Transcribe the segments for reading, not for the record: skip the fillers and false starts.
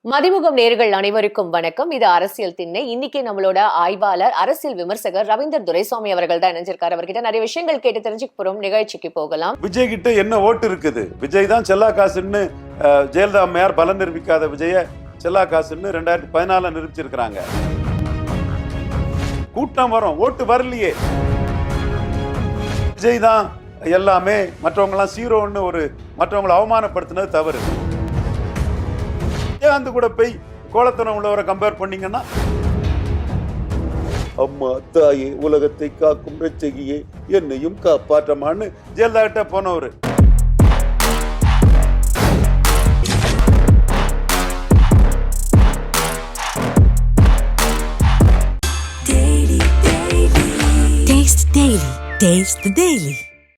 மதிமுகம் நேர்கள் அனைவருக்கும் வணக்கம். இது அரசியல் திண்ணை. இன்னைக்கு நம்மளோட ஆய்வாளர், அரசியல் விமர்சகர் ரவீந்தர் துரைசாமி அவர்கள் தான் இணைஞ்சிருக்காரு. அவர்கிட்ட நிறைய விஷயங்கள் கேட்டு தெரிஞ்சுக்க போறோம். நிகழ்ச்சிக்கு போகலாம். விஜய் கிட்ட என்ன ஓட்டு இருக்குது? விஜய் தான் செல்லா காசுன்னு ஜெயலலிதா அம்மையார் பலன் நிரூபிக்காத விஜய செல்லா காசுன்னு 2014 நிரூபிச்சிருக்கிறாங்க. கூட்டம் வரும், ஓட்டு வரலையே. விஜய் தான் எல்லாமே, மற்றவங்க எல்லாம் சீரோன்னு மற்றவங்களை அவமானப்படுத்தினது தவறு. விஜயகாந்த் கூட போய் கோலத்தனம் உள்ளவரை கம்பேர் பண்ணீங்கன்னா, அம்மா தாயே உலகத்தை காக்கும் ரட்சகியே என்னையும் காப்பாற்றமான்னு ஜெயலலிதா கிட்ட போனவர்.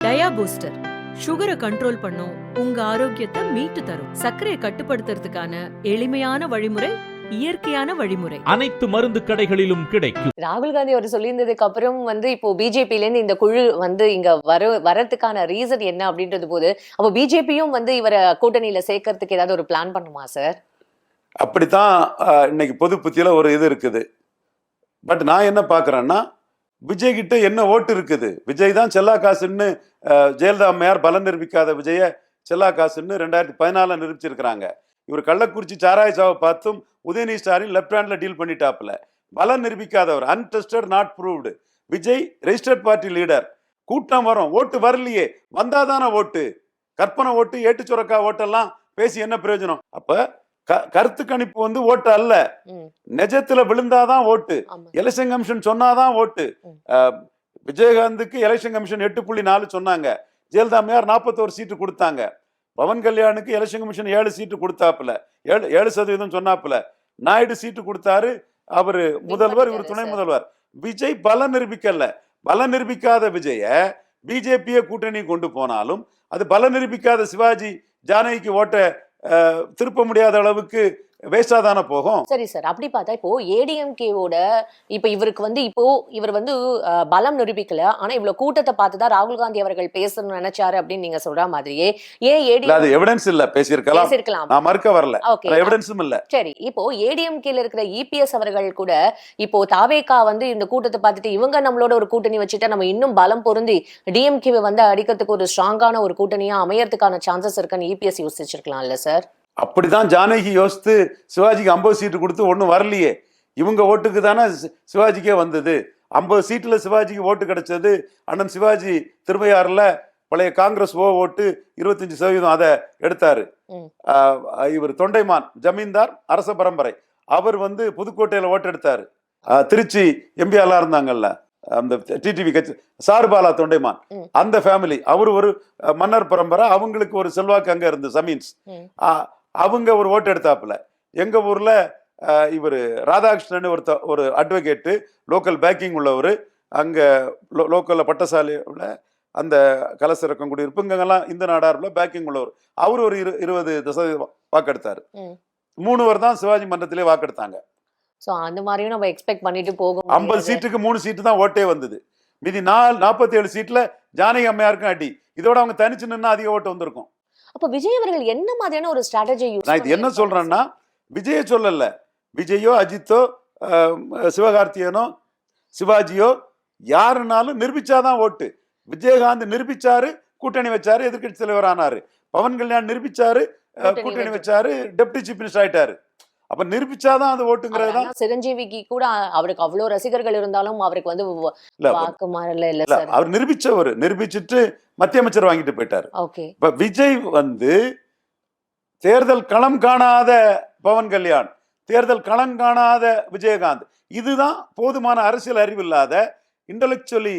டயா பூஸ்டர் சுகரை கண்ட்ரோல் பண்ணும், உங்க ஆரோக்கியத்தை மீட்டு தரும். சர்க்கரையை கட்டுப்படுத்துறதுக்கான எளிமையான வழிமுறை, இயற்கையான வழிமுறை. அனைத்து மருந்து கடைகளிலும் கிடைக்கும். ராகுல் காந்தி அவர் சொல்லியிருந்ததுக்கு அப்புறம் இப்போ பிஜேபில இருந்து இந்த குழு இங்க வரதுக்கான ரீசன் என்ன அப்படின்றது போது, அப்போ பிஜேபியும் இவரை கூட்டணியில சேர்க்கறதுக்கு ஏதாவது ஒரு பிளான் பண்ணுமா சார்? அப்படித்தான் இன்னைக்கு பொது புத்தியில ஒரு இது இருக்குது. பட் நான் என்ன பாக்குறேன்னா, விஜய் கிட்ட என்ன ஓட்டு இருக்குது? விஜய் தான் செல்லா காசுன்னு ஜெயலலிதா அம்மையார் பலன் நிரூபிக்காத விஜய செல்லா காசுன்னு 2014 நிரூபிச்சிருக்கிறாங்க. இவர் கள்ளக்குறிச்சி சாராய சாவை பார்த்தும் உதயநிதி ஸ்டாலின் லெப்ட் ஹேண்ட்ல டீல் பண்ணிட்டாப்புல. பலன் நிரூபிக்காதவர், untested not proved. Vijay registered party leader. கூட்டம் வரும், ஓட்டு வரலையே. வந்தாதான ஓட்டு. கற்பனை ஓட்டு, ஏட்டு சுரக்கா ஓட்டெல்லாம் பேசி என்ன பிரயோஜனம்? அப்ப கருத்து கணிப்பு ஓட்டு அல்ல, நிஜத்துல விழுந்தாதான் ஓட்டு. எலெக்ஷன் கமிஷன் சொன்னாதான் ஓட்டு. விஜயகாந்துக்கு எலெக்ஷன் கமிஷன் 8.4 சொன்னாங்க. ஜெயலலிதா அம்மையார் 41 சீட்டு கொடுத்தாங்க. பவன் கல்யாணுக்கு எலெக்ஷன் கமிஷன் 7 சீட்டு கொடுத்தாப்புல, 7% சொன்னாப்புல. நாயுடு சீட்டு கொடுத்தாரு, அவரு முதல்வர், இவர் துணை முதல்வர். விஜய் பலம் நிரூபிக்கல. பலம் நிரூபிக்காத விஜய பிஜேபியை கூட்டணி கொண்டு போனாலும் அது பலம் நிரூபிக்காத சிவாஜி ஜானகிக்கு ஓட்ட திருப்ப முடியாத அளவுக்கு வேஸ்டா தானே போகும். சரி சார், அப்படி பார்த்தா இப்போ ஏடிஎம்கேவோட இவருக்கு இவர் பலம் நிரூபிக்கல, ஆனா இவ்வளவு கூட்டத்தை பார்த்துதான் ராகுல் காந்தி அவர்கள் பேசணும்னு நினைச்சாரு அப்படின்னு நீங்க சொல்ற மாதிரியே, ஏன் அது எவிடன்ஸ் இல்ல, பேசியிருக்கலாம், நான் மறுக்க வரல, எவிடன்ஸும் இல்ல. சரி, இப்போ ஏடிஎம்கேல இருக்கிற இபிஎஸ் அவர்கள் கூட இப்போ தாவேகா இந்த கூட்டத்தை பார்த்துட்டு, இவங்க நம்மளோட ஒரு கூட்டணி வச்சுட்டா நம்ம இன்னும் பலம் பொருந்தி டிஎம்கேவை அடிக்கிறதுக்கு ஒரு ஸ்ட்ராங்கான ஒரு கூட்டணியா அமையறதுக்கான சான்சஸ் இருக்குன்னு இபிஎஸ் யோசிச்சிருக்கலாம்ல சார்? அப்படிதான் ஜானகி யோசித்து சிவாஜிக்கு 50 சீட்டு கொடுத்து ஒன்றும் வரலையே. இவங்க ஓட்டுக்கு தானே சிவாஜிக்கே வந்தது. 50 சீட்டுல சிவாஜிக்கு ஓட்டு கிடைச்சது. அண்ணன் சிவாஜி திருவையாறுல பழைய காங்கிரஸ் ஓட்டு 25% அதை எடுத்தாரு. இவர் தொண்டைமான் ஜமீன்தார், அரச பரம்பரை, அவர் புதுக்கோட்டையில ஓட்டு எடுத்தாரு. திருச்சி எம்பியாலாம் இருந்தாங்கல்ல, அந்த டிடிவி கட்சி, சாருபாலா தொண்டைமான், அந்த ஃபேமிலி, அவரு ஒரு மன்னர் பரம்பரை, அவங்களுக்கு ஒரு செல்வாக்கு அங்க இருந்து சமீன்ஸ், அவங்க ஒரு ஓட்டு எடுத்தாப்புல. எங்க ஊர்ல இவர் ராதாகிருஷ்ணன் ஒரு அட்வொகேட்டு, லோக்கல் பேக்கிங் உள்ளவர், அங்க லோக்கல்ல பட்டசாலையோட அந்த கலசரக்கம் குடியிருப்பு இங்கெல்லாம் இந்த நாடார்ல பேக்கிங் உள்ளவர், அவர் ஒரு 20% வாக்கெடுத்தாரு. 3 பேர் தான் சிவாஜி மன்றத்திலே வாக்கெடுத்தாங்க. அந்த மாதிரியும் நம்ம எக்ஸ்பெக்ட் பண்ணிட்டு போகும். 50 சீட்டுக்கு 3 சீட்டு தான் ஓட்டே வந்தது. மீதி 47 சீட்ல ஜானகி அம்மையாருக்கும் அடி. இதோட அவங்க தனிச்சு நின்னா அதிக ஓட்டு வந்திருக்கும். அப்ப விஜய் அவர்கள் என்ன மாதிரியான ஒரு ஸ்ட்ராட்டஜி யூஸ்? நான் இது என்ன சொல்றேன்னா, விஜய சொல்லல, விஜயோ அஜித்தோ சிவகார்த்தியனோ சிவாஜியோ யாருனாலும் நிரூபிச்சாதான் ஓட்டு. விஜயகாந்த் நிரூபிச்சாரு, கூட்டணி வச்சாரு, எதிர்கட்சி தலைவர் ஆனாரு. பவன் கல்யாண் நிரூபிச்சாரு, கூட்டணி வச்சாரு, டெப்டி சீஃப் மினிஸ்டர் ஆயிட்டாரு. அப்ப நிரூபிச்சாதான் அது ஓட்டுங்கிறது. சிரஞ்சீவிக்கு கூட அவருக்கு அவ்வளவு ரசிகர்கள் இருந்தாலும் அவருக்கு வாக்கு மாறல இல்ல சார். அவர் நிரூபிச்சிட்டு மத்திய அமைச்சர் வாங்கிட்டு போயிட்டாரு. இப்ப விஜய் தேர்தல் களம் காணாத பவன் கல்யாண், தேர்தல் களம் காணாத விஜயகாந்த், இதுதான் போதுமான அரசியல் அறிவு இல்லாத, இன்டலெக்சுவலி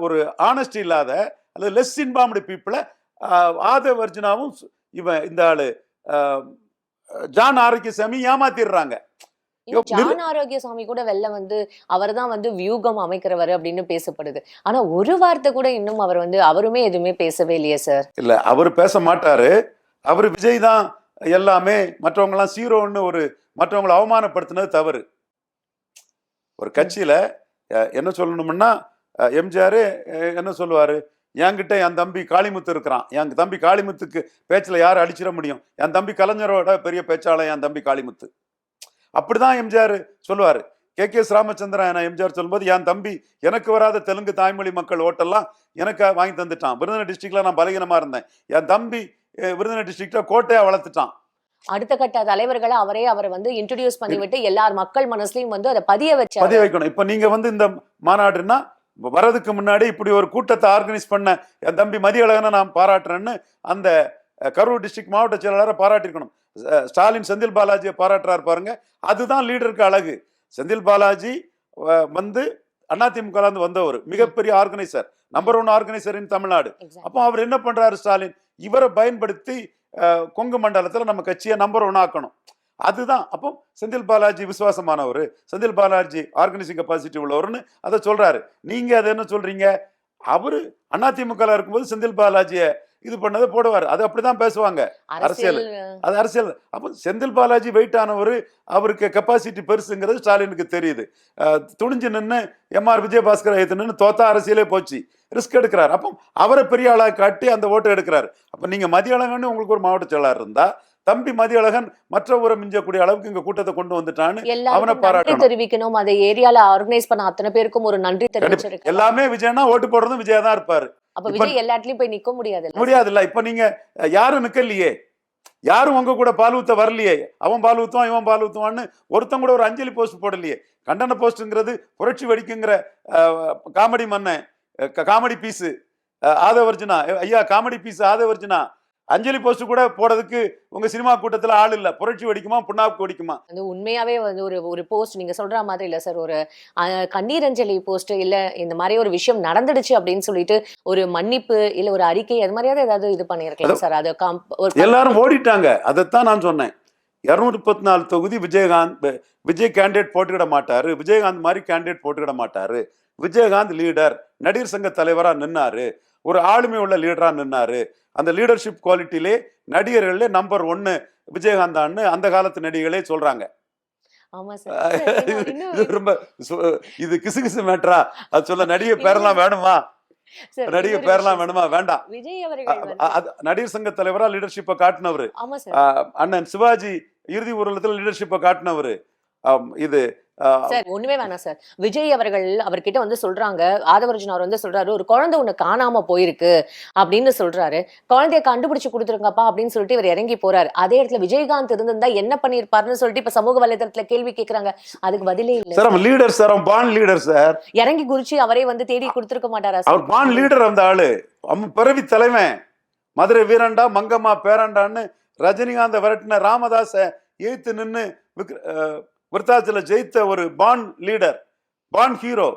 ஒரு ஆனஸ்டி இல்லாத, அல்லது லெஸ் இன்பார்ம்டு பீப்புள ஆதவ் அர்ஜுனாவும் இவன் இந்த ஆளு ஜான் ஆரோக்கியசாமி ஏமாத்திடுறாங்க. ஜான் ஆரோக்கியசாமி கூட வெளில அவர் தான் வியூகம் அமைக்கிறவர் அப்படின்னு பேசப்படுது. ஆனா ஒரு வார்த்தை கூட இன்னும் அவர் அவருமே எதுவுமே பேசவே இல்லையே சார். இல்ல, அவர் பேச மாட்டாரு. அவரு விஜய் தான் எல்லாமே, மற்றவங்க எல்லாம் சீரோன்னு மற்றவங்களை அவமானப்படுத்தினது தவறு. ஒரு கட்சியில என்ன சொல்லணும்னா, எம்ஜிஆர் என்ன சொல்லுவாரு, என்கிட்ட என் தம்பி காளிமுத்து இருக்கிறான், என் தம்பி காளிமுத்துக்கு பேச்சில் யார் அடிச்சிட முடியும், என் தம்பி கலைஞரோட பெரிய பேச்சாளர் என் தம்பி காளிமுத்து. அப்படிதான் எம்ஜிஆர் சொல்லுவார். கே.எஸ். ராமச்சந்திரன் எம்ஜிஆர் சொல்லும்போது, என் தம்பி எனக்கு வராத தெலுங்கு தாய்மொழி மக்கள் ஓட்டெல்லாம் எனக்கு வாங்கி தந்துட்டான், விருதுநகர் டிஸ்ட்ரிக்ட்ல நான் பலகீனமா இருந்தேன், என் தம்பி விருதுநகர் டிஸ்ட்ரிக்ட கோட்டையா வளர்த்துட்டான். அடுத்த கட்ட தலைவர்களை அவரை வந்து இன்ட்ரோடியூஸ் பண்ணிவிட்டு எல்லார் மக்கள் மனசுலயும் வந்து அதை பதிய வைக்கணும். இப்ப நீங்க வந்து இந்த மாநாடுன்னா வரதுக்கு முன்னாடி இப்படி ஒரு கூட்டத்தை ஆர்கனைஸ் பண்ண என் தம்பி மதியழகனை நான் பாராட்டுறேன்னு அந்த கரூர் டிஸ்ட்ரிக்ட் மாவட்ட செயலாளரை பாராட்டிருக்கணும். ஸ்டாலின் செந்தில் பாலாஜியை பாராட்டுறாரு பாருங்க, அதுதான் லீடருக்கு அழகு. செந்தில் பாலாஜி வந்து அதிமுக வந்தவர், மிகப்பெரிய ஆர்கனைசர், நம்பர் 1 ஆர்கனைசர் இன் தமிழ்நாடு. அப்போ அவர் என்ன பண்றாரு, ஸ்டாலின் இவரை பயன்படுத்தி கொங்கு மண்டலத்துல நம்ம கட்சியை நம்பர் 1 ஆக்கணும். அதுதான். அப்போ செந்தில் பாலாஜி விசுவாசமானவர், செந்தில் பாலாஜி ஆர்கனைசிங் கெப்பாசிட்டி உள்ளவர்னு அதை சொல்றாரு. நீங்க அதை என்ன சொல்றீங்க, அவரு அதிமுக இருக்கும்போது செந்தில் பாலாஜியை இது பண்ணதை போடுவார், அது அப்படிதான் பேசுவாங்க. அரசியல் அது அரசியல். அப்போ செந்தில் பாலாஜி வெயிட் ஆனவர், அவருக்கு கெப்பாசிட்டி பெருசுங்கிறது ஸ்டாலினுக்கு தெரியுது. துணிஞ்சு நின்று எம்ஆர் விஜயபாஸ்கர் நின்று தோத்தா அரசியலே போச்சு, ரிஸ்க் எடுக்கிறார். அப்போ அவரை பெரிய ஆளாக காட்டி அந்த ஓட்டை எடுக்கிறார். அப்போ நீங்க மதியழகன் உங்களுக்கு ஒரு மாவட்ட செயலாளர் இருந்தா, தம்பி மதியழகன் மற்ற ஊரை மிஞ்சக்கூடிய அளவுக்கு இங்க கூட்டத்தை கொண்டு வந்துட்டான்னு அவனை பாராட்டணும், தெரிவிக்கணும். அதை ஏரியால ஆர்கனைஸ் பண்ண அத்தனை பேருக்கும் ஒரு நன்றி தெரிவிச்சிருக்கணும். எல்லாமே விஜயனா ஓட்டு போடுறதும் விஜயா தான் இருப்பாரு. அப்ப விஜய் எல்லா இடத்துலயும் போய் நிக்க முடியாதுல்ல. இப்ப நீங்க யாரும் நிக்கலையே, யாரும் உங்க கூட பால் ஊத்த வரலையே, அவன் பால் ஊத்துவான் இவன் பால் ஊத்துவான்னு ஒருத்தன் கூட ஒரு அஞ்சலி போஸ்ட் போடலையே. கண்டன போஸ்ட்ங்கிறது புரட்சி வெடிக்குங்கிற காமெடி மன்னன், காமெடி பீஸ் ஆதவர்ஜுனா, ஐயா காமெடி பீஸ் ஆதவர்ஜுனா அஞ்சலி போஸ்ட் கூட போடுறதுக்கு உங்க சினிமா கூட்டத்துல ஆள் இல்ல. புரட்சி வெடிக்குமா புண்ணாக்கு வெடிக்குமா? அது உண்மையாவே வந்து ஒரு போஸ்ட் நீங்க சொல்ற மாதிரி இல்ல சார், ஒரு கண்ணீர் அஞ்சலி போஸ்ட் இல்ல இந்த மாதிரி ஒரு விஷயம் நடந்துடுச்சு அப்படின்னு சொல்லிட்டு ஒரு மன்னிப்பு இல்ல ஒரு அறிக்கை அது மாதிரியாவது ஏதாவது இது பண்ணிருக்கலாம் சார். அது எல்லாரும் ஓடிட்டாங்க. அதைத்தான் நான் சொன்னேன். 234 தொகுதி விஜய் கேண்டிடேட் போட்டுக்கிட மாட்டாரு, விஜயகாந்த் மாதிரி கேண்டிடேட் போட்டுக்கிட மாட்டாரு. விஜயகாந்த் லீடர், நடிகர் சங்க தலைவரா நின்னாரு, ஒரு ஆளுமை உள்ள லீடரா நின்னாரு. அந்த லீடர்ஷிப் குவாலிட்டியிலே நடிகர்களே நம்பர் 1 விஜயகாந்த் தான் அந்த காலத்து நடிகர்களே சொல்றாங்க. ரொம்ப இது கிசு மேட்டரா அது சொல்ல, நடிகை பேரெல்லாம் வேணுமா, நடிகை பேரெல்லாம் வேணுமா, வேண்டாம். நடிகர் சங்க தலைவரா லீடர்ஷிப்பை காட்டினவரு, அண்ணன் சிவாஜி இறுதி ஊர்வலத்துல லீடர்ஷிப்பை காட்டினவரு. இது சார் ஒண்ணுமே வேணாம் சார். விஜய் அவர்கிட்ட வந்து சொல்றாங்க, ஆதவர்ஜுன் அவர் வந்து சொல்றாரு, ஒரு குழந்தை ஒண்ணு காணாம போயிருக்கு அப்படின்னு சொல்றாரு, குழந்தைய கண்டுபிடிச்சு கொடுத்துருங்கப்பா அப்படின்னு சொல்லிட்டு இவர் இறங்கி போறாரு. அதே இடத்துல விஜயகாந்த் இருந்திருந்தா என்ன பண்ணிருப்பாருன்னு சொல்லிட்டு இப்ப சமூக வலைதளத்துல கேள்வி கேட்கறாங்க. அதுக்கு பதிலே இல்ல சார். லீடர் சார், பான் லீடர் சார், இறங்கி குறிச்சு அவரே வந்து தேடி கொடுத்துருக்க மாட்டாரா? அவர் பான் லீடர். அந்த ஆளு பிறவி தலைமை, மதுரை வீரண்டா மங்கம்மா பேரண்டான்னு ரஜினிகாந்த விரட்டின ராமதாஸ ஏத்து நின்று விருத்தாச்சல ஜெயித்த ஒரு பான் லீடர், பான் ஹீரோ.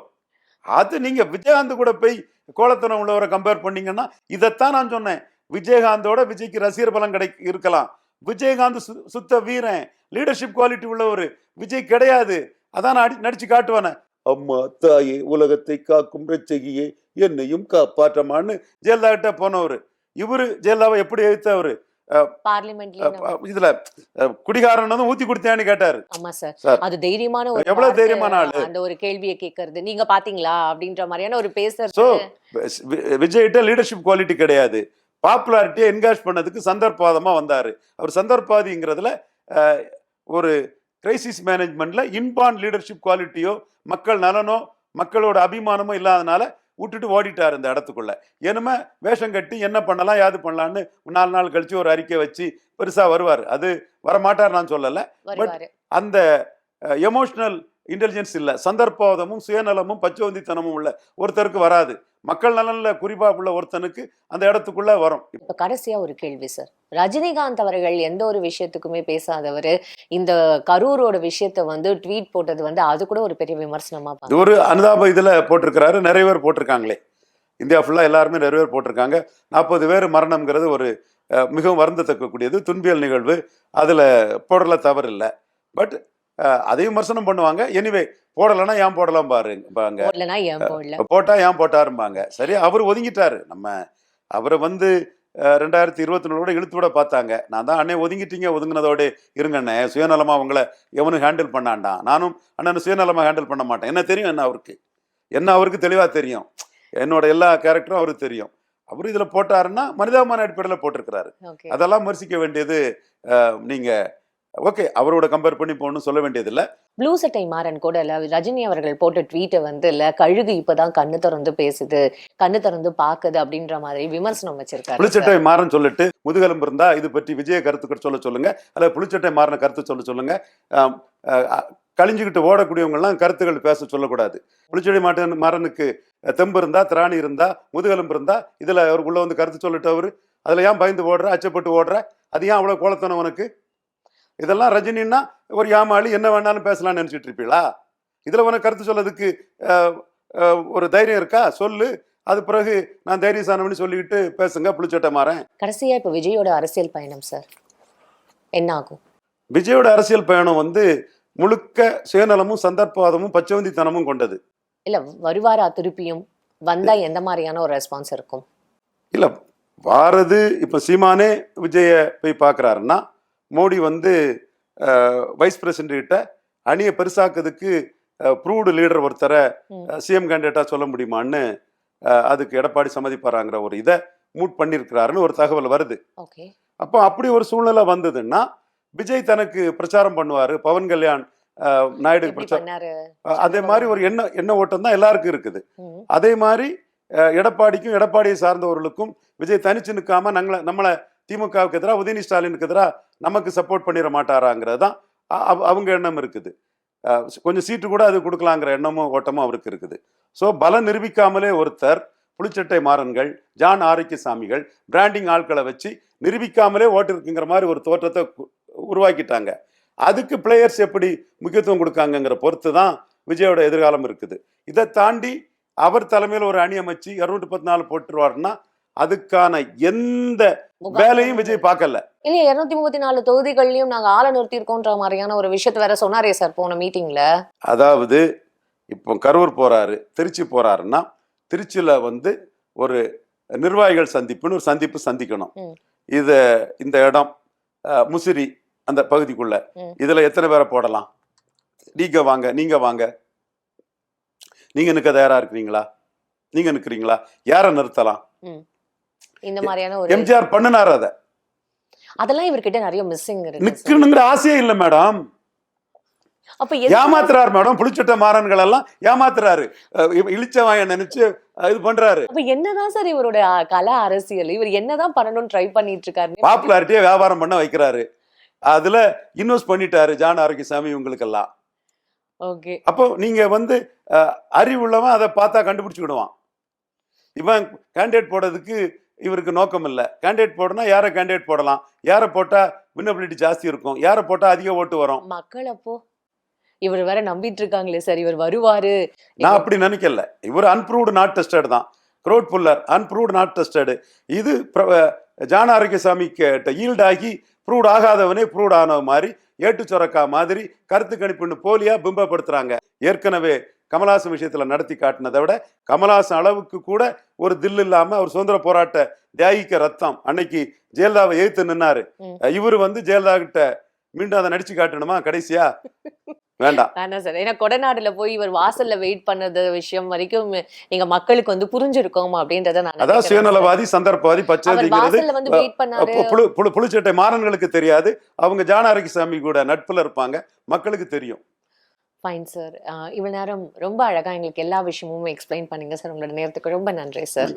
அது நீங்க விஜயகாந்த் கூட போய் கோலத்தனம் உள்ளவரை கம்பேர் பண்ணீங்கன்னா, இதைத்தான் நான் சொன்னேன். விஜயகாந்தோட விஜய்க்கு ரசிகர் பலம் இருக்கலாம். விஜயகாந்த் சுத்த வீரன், லீடர்ஷிப் குவாலிட்டி உள்ளவர். விஜய் கிடையாது. அதான் நடிச்சு காட்டுவானே, அம்மா தாயே உலகத்தை காக்கும் ரட்சகியே என்னையும் காப்பாற்றமான்னு ஜெயலலிதா கிட்ட போனவர். இவரு ஜெயலலிதாவை எப்படி எழுத்தவரு, இதுல குடிகாரன் ஊத்தி குடுத்தியான்னு கேட்டாரு. ஆமா சார், அது தைரியமான ஒரு, எவ்வளவு தைரியமான ஆளு அந்த ஒரு கேள்வியை கேட்கறது, நீங்க பாத்தீங்களா அப்படின்ற மாதிரியான ஒரு பேசுறது. விஜய்கிட்ட லீடர்ஷிப் குவாலிட்டி கிடையாது. பாப்புலாரிட்டியை என்கேஜ் பண்ணதுக்கு சந்தர்ப்பவாதமா வந்தாரு. அவர் சந்தர்ப்பாதிங்கிறதுல ஒரு கிரைசிஸ் மேனேஜ்மெண்ட்ல இன்பான் லீடர்ஷிப் குவாலிட்டியோ மக்கள் நலனோ மக்களோட அபிமானமோ இல்லாதனால விட்டுட்டு ஓடிட்டார் இந்த இடத்துக்குள்ள. என்னமே வேஷம் கட்டி என்ன பண்ணலாம் யாது பண்ணலான்னு 4 நாள் கழிச்சு ஒரு அறிக்கை வச்சு பெருசா வருவார். அது வரமாட்டார் நான் சொல்லல. பட் அந்த எமோஷனல் இன்டெலிஜென்ஸ் இல்ல, சந்தர்ப்பவாதமும் சுயநலமும் பச்சோந்தித்தனமும் உள்ள ஒருத்தருக்கு வராது. மக்கள் நலன்ல குறிப்பா உள்ள ஒருத்தனுக்கு அந்த இடத்துக்குள்ள வரும். இப்ப கடைசியா ஒரு கேள்வி சார், ரஜினிகாந்த் அவர்கள் எந்த ஒரு விஷயத்துக்குமே பேசாதவர், இந்த கரூரோட விஷயத்த வந்து ட்வீட் போட்டது வந்து அது கூட ஒரு பெரிய விமர்சனமா ஒரு அனுதாப இதுல போட்டிருக்கிறாரு. நிறைய பேர் போட்டிருக்காங்களே, இந்தியா ஃபுல்லா எல்லாருமே நிறைய பேர் போட்டிருக்காங்க. 40 பேர் மரணம்ங்கிறது ஒரு மிகவும் வருந்தத்தக்கக்கூடியது, துன்பியல் நிகழ்வு. அதுல போடல தவறு இல்லை. பட் அதையும் விமர்சனம் பண்ணுவாங்க. எனிவே போடலைன்னா ஏன் போடலாம் பாருங்க, போட்டா ஏன் போட்டாரும்பாங்க. சரி, அவர் ஒதுங்கிட்டாரு. நம்ம அவரை வந்து 2024 இழுத்து விட பார்த்தாங்க. நான் தான் அண்ணே ஒதுங்கிட்டீங்க, ஒதுங்கினதோட இருங்கண்ணே, சுயநலமா உங்களை எவனும் ஹேண்டில் பண்ணாண்டான். நானும் அண்ணன் சுயநலமா ஹேண்டில் பண்ண மாட்டேன். என்ன தெரியும், என்ன அவருக்கு தெளிவா தெரியும். என்னோட எல்லா கேரக்டரும் அவருக்கு தெரியும். அவரு இதுல போட்டாருன்னா மனிதாபிமான அடிப்படையில் போட்டிருக்கிறாரு. ஓகே. அதெல்லாம் விமர்சிக்க வேண்டியது நீங்க ஓகே அவரோட கம்பேர் பண்ணி போகணும்னு சொல்ல வேண்டியது இல்ல. ப்ளூ சட்டை மாறன் கூட ரஜினி அவர்கள் போட்ட ட்வீட்டை வந்து கழுகு இப்பதான் கண்ணு திறந்து பேசுது, கண்ணு திறந்து பாக்குது அப்படின்ற மாதிரி விமர்சனம் வச்சிருக்காரு. புளிச்சட்டை மாறன் சொல்லிட்டு முதுகெலும்பு இருந்தா இது பற்றி விஜய கருத்துக்கள் சொல்லுங்க, அல்ல புளிச்சட்டை மாறன கருத்து சொல்லுங்க. கழிஞ்சுக்கிட்டு ஓடக்கூடியவங்க எல்லாம் கருத்துக்கள் பேச சொல்லக்கூடாது. புளிச்சட்டை மாறனுக்கு தெம்பு இருந்தா, திராணி இருந்தா, முதுகெலும்பு இருந்தா இதுல அவர் உள்ள வந்து கருத்து சொல்லிட்டு அவரு அதுல ஏன் பயந்து ஓடுற, அச்சப்பட்டு ஓடுற, அது ஏன் அவ்வளவு கோலத்தனம் உனக்கு? இதெல்லாம் ரஜினின்னா ஒரு யாமாளி என்ன வேணாலும் பேசலாம்னு நினைச்சிட்டு இருப்பீங்களா? இதுல உனக்கு கருத்து சொல்லதுக்கு ஒரு தைரியம் இருக்கா? சொல்லு. அது பிறகு நான் தைரியசானம்னு சொல்லிக்கிட்டு பேசுங்க. புளிச்சட்டை மாறேன். கடைசியா இப்ப விஜயோட அரசியல் பயணம் சார் என்ன ஆகும்? விஜயோட அரசியல் பயணம் வந்து முழுக்க சுயநலமும் சந்தர்ப்பவாதமும் பச்சவந்தித்தனமும் கொண்டது. இல்ல வருவாரா திருப்பியும்? வந்தா எந்த மாதிரியான ஒரு ரெஸ்பான்ஸ் இருக்கும்? இல்ல வாரது இப்ப சீமானே விஜய போய் பாக்குறாருன்னா, மோடி வந்து வைஸ் பிரசிடென்ட் கிட்ட அணியை பெருசாக்குறதுக்கு ப்ரூவ்டு லீடர் ஒருத்தரை சிஎம் கேண்டிடேட்டா சொல்ல முடியுமான்னு அதுக்கு எடப்பாடி சம்மதிப்பாராங்கிற ஒரு இதை மூட் பண்ணியிருக்கிறாருன்னு ஒரு தகவல் வருது. அப்போ அப்படி ஒரு சூழ்நிலை வந்ததுன்னா விஜய் தனக்கு பிரச்சாரம் பண்ணுவாரு. பவன் கல்யாண் நாயுடு பிரச்சாரம், அதே மாதிரி ஒரு எண்ண ஓட்டம் தான் எல்லாருக்கும் இருக்குது. அதே மாதிரி எடப்பாடிக்கும் எடப்பாடியை சார்ந்தவர்களுக்கும் விஜய் தனிச்சு நிற்காம நம்மளை திமுகவுக்கு எதிராக உதயநிதி ஸ்டாலினுக்கு எதிராக நமக்கு சப்போர்ட் பண்ணிட மாட்டாராங்கிறது தான் அவங்க எண்ணம் இருக்குது. கொஞ்சம் சீட்டு கூட அது கொடுக்கலாங்கிற எண்ணமும் ஓட்டமும் அவருக்கு இருக்குது. ஸோ பலம் நிரூபிக்காமலே ஒருத்தர் புளிச்சட்டை மாறன்கள், ஜான் ஆரோக்கியசாமிகள் பிராண்டிங் ஆட்களை வச்சு நிரூபிக்காமலே ஓட்டு இருக்குங்கிற மாதிரி ஒரு தோற்றத்தை உருவாக்கிட்டாங்க. அதுக்கு பிளேயர்ஸ் எப்படி முக்கியத்துவம் கொடுக்காங்கிற பொறுத்து தான் விஜயோட எதிர்காலம் இருக்குது. இதை தாண்டி அவர் தலைமையில் ஒரு அணி அமைச்சு 214 போட்டுருவாருன்னா அதுக்கான எந்த வேலையும் விஜய் பார்க்கல. இல்லையா 234 தொகுதிகள்லயும் நாங்க ஆள நிறுத்தி இருக்கோன்ற மாதிரியான ஒரு விஷயத்தை வேற சொன்னாரே சார் போன மீட்டிங்ல. அதாவது இப்போ கரூர் போறாரு, திருச்சி போறாருன்னா திருச்சியில வந்து ஒரு நிர்வாகிகள் சந்திப்புன்னு ஒரு சந்திப்பு சந்திக்கணும். இந்த இடம் முசிறி அந்த பகுதிக்குள்ள இதுல எத்தனை பேரை போடலாம், நீங்க வாங்க, நீங்க நிற்க தயாரா இருக்கிறீங்களா, நீங்க நிற்கிறீங்களா, யாரை நிறுத்தலாம், இந்த மாதிரியான ஒரு எம்ஜிஆர் பண்ணினார். அதெல்லாம் இவர்கிட்ட நிறைய மிஸ்ஸிங் இருக்கு. நிக்கணுங்கிற ஆசையே இல்ல மேடம். அப்ப ஏமாத்துறாரு மேடம். புளிச்சட்ட மாறன்கள் எல்லாம் ஏமாத்துறாரு, இழிச்சவாய நினைச்சு இது பண்றாரு. அப்ப என்னதான் சார் இவரோட கல அரசியல்? இவர் என்னதான் பண்ணணும்னு ட்ரை பண்ணிட்டு இருக்காரு? பாப்புலாரிட்டியை வியாபாரம் பண்ண வைக்கிறாரு. அதுல இன்வெஸ்ட் பண்ணிட்டாரு ஜான் ஆரோக்கியசாமி இவங்களுக்கெல்லாம். ஓகே. அப்போ நீங்க வந்து அறிவுள்ளவன் அதை பார்த்தா கண்டுபிடிச்சுக்கிடுவான். இவன் கேண்டிடேட் போடுறதுக்கு இவருக்கு நோக்கம் இல்லை. கேண்டிடேட் போடனா யாரை கேண்டிடேட் போடலாம், யாரை போட்டா வின்னபிலிட்டி ஜாஸ்தி இருக்கும், யாரை போட்டா அதிக ஓட்டு வரும். மக்கள் அப்போ இவர் வேற நம்பிட்டு இருக்காங்களே சார் இவர் வருவாரு. நான் அப்படி நினைக்கல. இவர் அன்ப்ரூவ்டு நாட் டெஸ்டட் தான். Crowd Fuller, அன்ப்ரூவ்டு not tested. இது ஜான் ஆரோக்கியசாமி ஈல்ட் ஆகி ப்ரூவ்ட் ஆகாதவனே ப்ரூவ்ட் ஆனவ மாதிரி ஏட்டு சொரக்கா மாதிரி கருத்து கணிப்புன்னு போலியா பிம்பப்படுத்துறாங்க. ஏற்கனவே கமல்ஹாசன் விஷயத்துல நடத்தி காட்டினதை விட கமல்ஹாசன் அளவுக்கு கூட ஒரு தில் இல்லாம அவர் சுதந்திர போராட்ட தியாகிக்க ரத்தம் அன்னைக்கு ஜெயலலிதாவை எதிர்த்து நின்னாரு. இவரு வந்து ஜெயலலிதா கிட்ட மீண்டும் அதை நடிச்சு காட்டணுமா கடைசியா? வேண்டாம் சார். ஏன்னா கொடநாடுல போய் இவர் வாசல்ல வெயிட் பண்ணது விஷயம் வரைக்கும் எங்க மக்களுக்கு வந்து புரிஞ்சிருக்கோம் அப்படின்றத அதான் சுயநலவாதி சந்தர்ப்பவாதி பச்சை புளிச்சட்டை மாறன்களுக்கு தெரியாது. அவங்க ஜான் ஆரோக்கியசாமி கூட நட்புல இருப்பாங்க, மக்களுக்கு தெரியும். Fine sir. இவ்வளவு நேரம் ரொம்ப அழகா எங்களுக்கு எல்லா விஷயமும் எக்ஸ்பிளைன் பண்ணீங்க சார். உங்களோட நேரத்துக்கு ரொம்ப நன்றி சார்.